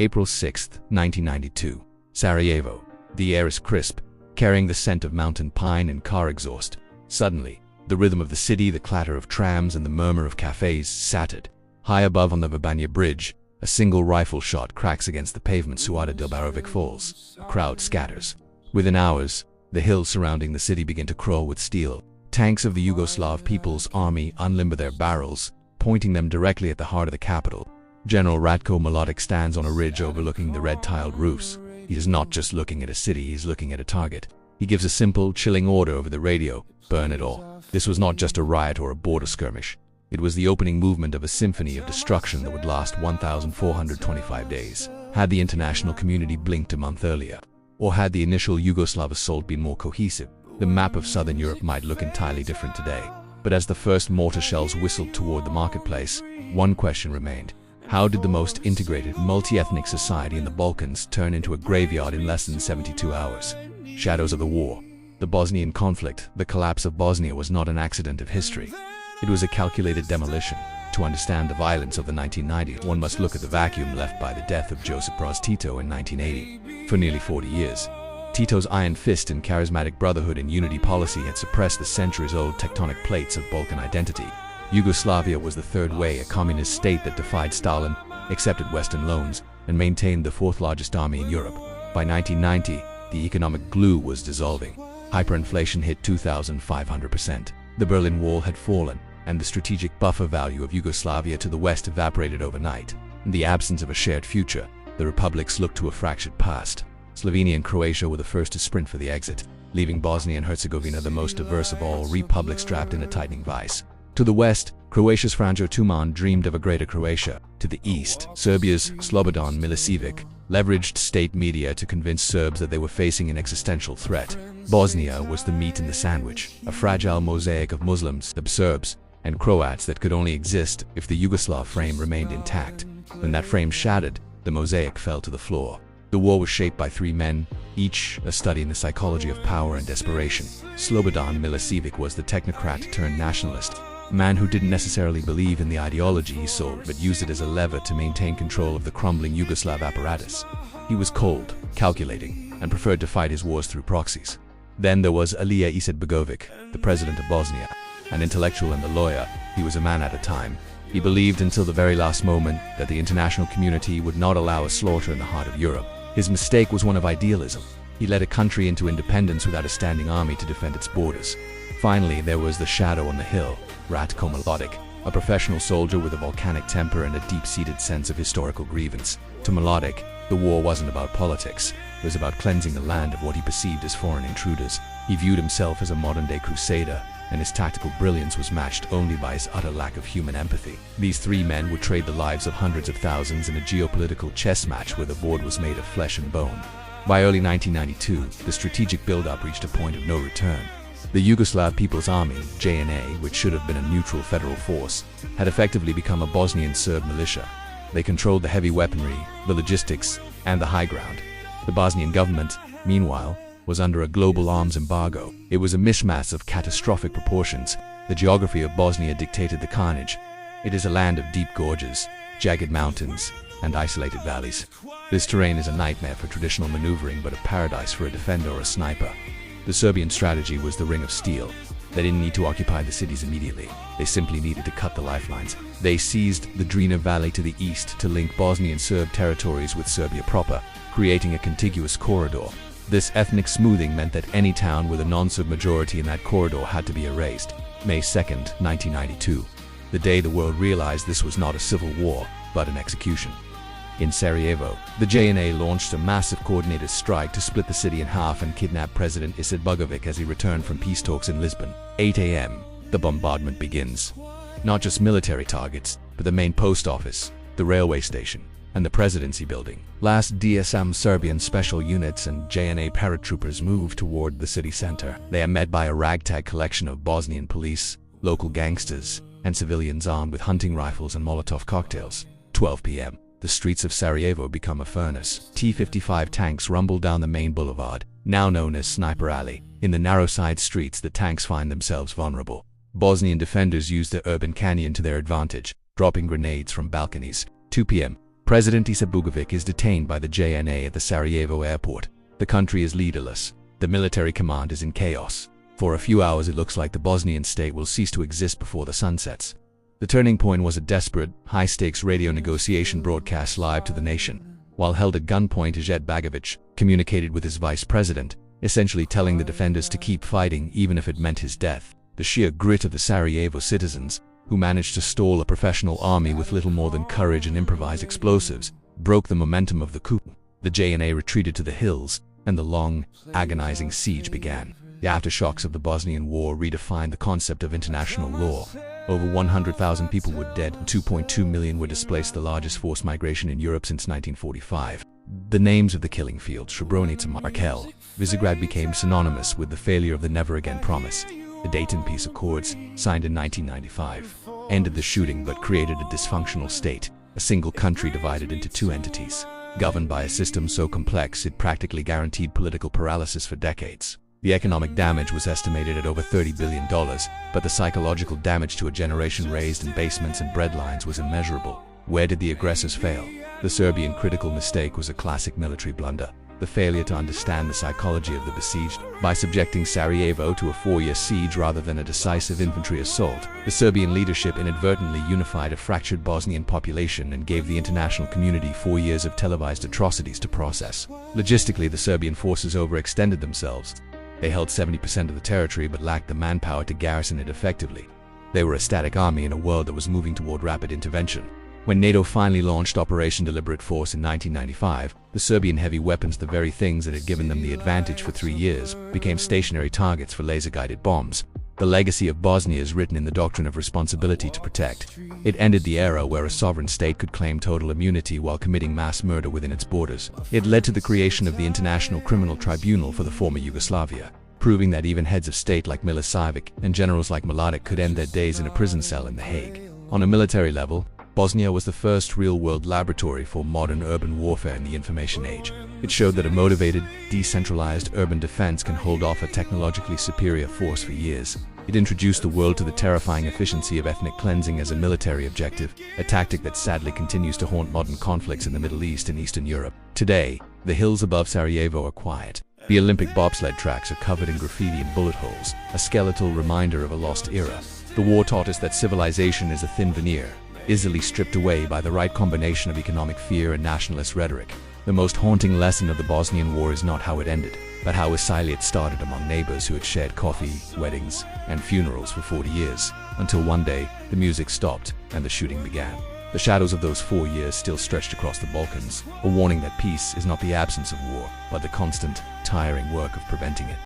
April 6, 1992. Sarajevo. The air is crisp, carrying the scent of mountain pine and car exhaust. Suddenly, the rhythm of the city, the clatter of trams, and the murmur of cafes sattered. High above on the Verbanja bridge, a single rifle shot cracks against the pavement. Suada Dilbarovic falls. A crowd scatters. Within hours, the hills surrounding the city begin to crawl with steel. Tanks of the Yugoslav People's Army unlimber their barrels, pointing them directly at the heart of the capital. General Ratko Mladić stands on a ridge overlooking the red-tiled roofs. He is not just looking at a city, he is looking at a target. He gives a simple, chilling order over the radio: burn it all. This was not just a riot or a border skirmish. It was the opening movement of a symphony of destruction that would last 1,425 days. Had the international community blinked a month earlier, or had the initial Yugoslav assault been more cohesive, the map of southern Europe might look entirely different today. But as the first mortar shells whistled toward the marketplace, one question remained. How did the most integrated, multi-ethnic society in the Balkans turn into a graveyard in less than 72 hours? Shadows of the war. The Bosnian conflict, the collapse of Bosnia, was not an accident of history. It was a calculated demolition. To understand the violence of the 1990s, one must look at the vacuum left by the death of Josip Broz Tito in 1980. For nearly 40 years, Tito's iron fist and charismatic brotherhood and unity policy had suppressed the centuries-old tectonic plates of Balkan identity. Yugoslavia was the third way, a communist state that defied Stalin, accepted Western loans, and maintained the fourth-largest army in Europe. By 1990, the economic glue was dissolving. Hyperinflation hit 2,500%. The Berlin Wall had fallen, and the strategic buffer value of Yugoslavia to the west evaporated overnight. In the absence of a shared future, the republics looked to a fractured past. Slovenia and Croatia were the first to sprint for the exit, leaving Bosnia and Herzegovina the most diverse of all republics trapped in a tightening vice. To the west, Croatia's Franjo Tuđman dreamed of a greater Croatia. To the east, Serbia's Slobodan Milošević leveraged state media to convince Serbs that they were facing an existential threat. Bosnia was the meat in the sandwich, a fragile mosaic of Muslims, Serbs, and Croats that could only exist if the Yugoslav frame remained intact. When that frame shattered, the mosaic fell to the floor. The war was shaped by three men, each a study in the psychology of power and desperation. Slobodan Milošević was the technocrat-turned-nationalist, a man who didn't necessarily believe in the ideology he sold, but used it as a lever to maintain control of the crumbling Yugoslav apparatus. He was cold, calculating, and preferred to fight his wars through proxies. Then there was Alija Izetbegović, the president of Bosnia. An intellectual and a lawyer, he was a man at a time. He believed until the very last moment that the international community would not allow a slaughter in the heart of Europe. His mistake was one of idealism. He led a country into independence without a standing army to defend its borders. Finally, there was the shadow on the hill, Ratko Mladić, a professional soldier with a volcanic temper and a deep-seated sense of historical grievance. To Mladić, the war wasn't about politics. It was about cleansing the land of what he perceived as foreign intruders. He viewed himself as a modern-day crusader, and his tactical brilliance was matched only by his utter lack of human empathy. These three men would trade the lives of hundreds of thousands in a geopolitical chess match where the board was made of flesh and bone. By early 1992, the strategic build-up reached a point of no return. The Yugoslav People's Army, JNA, which should have been a neutral federal force, had effectively become a Bosnian Serb militia. They controlled the heavy weaponry, the logistics, and the high ground. The Bosnian government, meanwhile, was under a global arms embargo. It was a mishmash of catastrophic proportions. The geography of Bosnia dictated the carnage. It is a land of deep gorges, jagged mountains, and isolated valleys. This terrain is a nightmare for traditional maneuvering, but a paradise for a defender or a sniper. The Serbian strategy was the ring of steel. They didn't need to occupy the cities immediately. They simply needed to cut the lifelines. They seized the Drina Valley to the east to link Bosnian Serb territories with Serbia proper, creating a contiguous corridor. This ethnic smoothing meant that any town with a non-Serb majority in that corridor had to be erased. May 2nd, 1992, the day the world realized this was not a civil war, but an execution. In Sarajevo, the JNA launched a massive coordinated strike to split the city in half and kidnap President Izetbegović as he returned from peace talks in Lisbon. 8 a.m., the bombardment begins. Not just military targets, but the main post office, the railway station, and the presidency building. Last DSM Serbian special units and JNA paratroopers move toward the city center. They are met by a ragtag collection of Bosnian police, local gangsters, and civilians armed with hunting rifles and Molotov cocktails. 12 p.m. The streets of Sarajevo become a furnace. T-55 tanks rumble down the main boulevard, now known as Sniper Alley. In the narrow side streets, the tanks find themselves vulnerable. Bosnian defenders use the urban canyon to their advantage, dropping grenades from balconies. 2 p.m. President Izetbegović is detained by the JNA at the Sarajevo airport. The country is leaderless. The military command is in chaos. For a few hours it looks like the Bosnian state will cease to exist before the sun sets. The turning point was a desperate, high-stakes radio negotiation broadcast live to the nation. While held at gunpoint, Izetbegović communicated with his vice president, essentially telling the defenders to keep fighting even if it meant his death. The sheer grit of the Sarajevo citizens, who managed to stall a professional army with little more than courage and improvised explosives, broke the momentum of the coup. The JNA retreated to the hills, and the long, agonizing siege began. The aftershocks of the Bosnian War redefined the concept of international law. Over 100,000 people were dead and 2.2 million were displaced, the largest forced migration in Europe since 1945. The names of the killing fields, Srebrenica, Markel, Visegrad, became synonymous with the failure of the Never Again promise. The Dayton Peace Accords, signed in 1995, ended the shooting but created a dysfunctional state, a single country divided into two entities, governed by a system so complex it practically guaranteed political paralysis for decades. The economic damage was estimated at over $30 billion, but the psychological damage to a generation raised in basements and breadlines was immeasurable. Where did the aggressors fail? The Serbian critical mistake was a classic military blunder. The failure to understand the psychology of the besieged. By subjecting Sarajevo to a 4-year siege rather than a decisive infantry assault, the Serbian leadership inadvertently unified a fractured Bosnian population and gave the international community 4 years of televised atrocities to process. Logistically, the Serbian forces overextended themselves. They held 70% of the territory but lacked the manpower to garrison it effectively. They were a static army in a world that was moving toward rapid intervention. When NATO finally launched Operation Deliberate Force in 1995, the Serbian heavy weapons, the very things that had given them the advantage for 3 years, became stationary targets for laser-guided bombs. The legacy of Bosnia is written in the doctrine of responsibility to protect. It ended the era where a sovereign state could claim total immunity while committing mass murder within its borders. It led to the creation of the International Criminal Tribunal for the former Yugoslavia, proving that even heads of state like Milošević and generals like Mladić could end their days in a prison cell in The Hague. On a military level, Bosnia was the first real-world laboratory for modern urban warfare in the information age. It showed that a motivated, decentralized urban defense can hold off a technologically superior force for years. It introduced the world to the terrifying efficiency of ethnic cleansing as a military objective, a tactic that sadly continues to haunt modern conflicts in the Middle East and Eastern Europe. Today, the hills above Sarajevo are quiet. The Olympic bobsled tracks are covered in graffiti and bullet holes, a skeletal reminder of a lost era. The war taught us that civilization is a thin veneer, easily stripped away by the right combination of economic fear and nationalist rhetoric. The most haunting lesson of the Bosnian War is not how it ended, but how silently it started among neighbors who had shared coffee, weddings, and funerals for 40 years, until one day, the music stopped and the shooting began. The shadows of those 4 years still stretched across the Balkans, a warning that peace is not the absence of war, but the constant, tiring work of preventing it.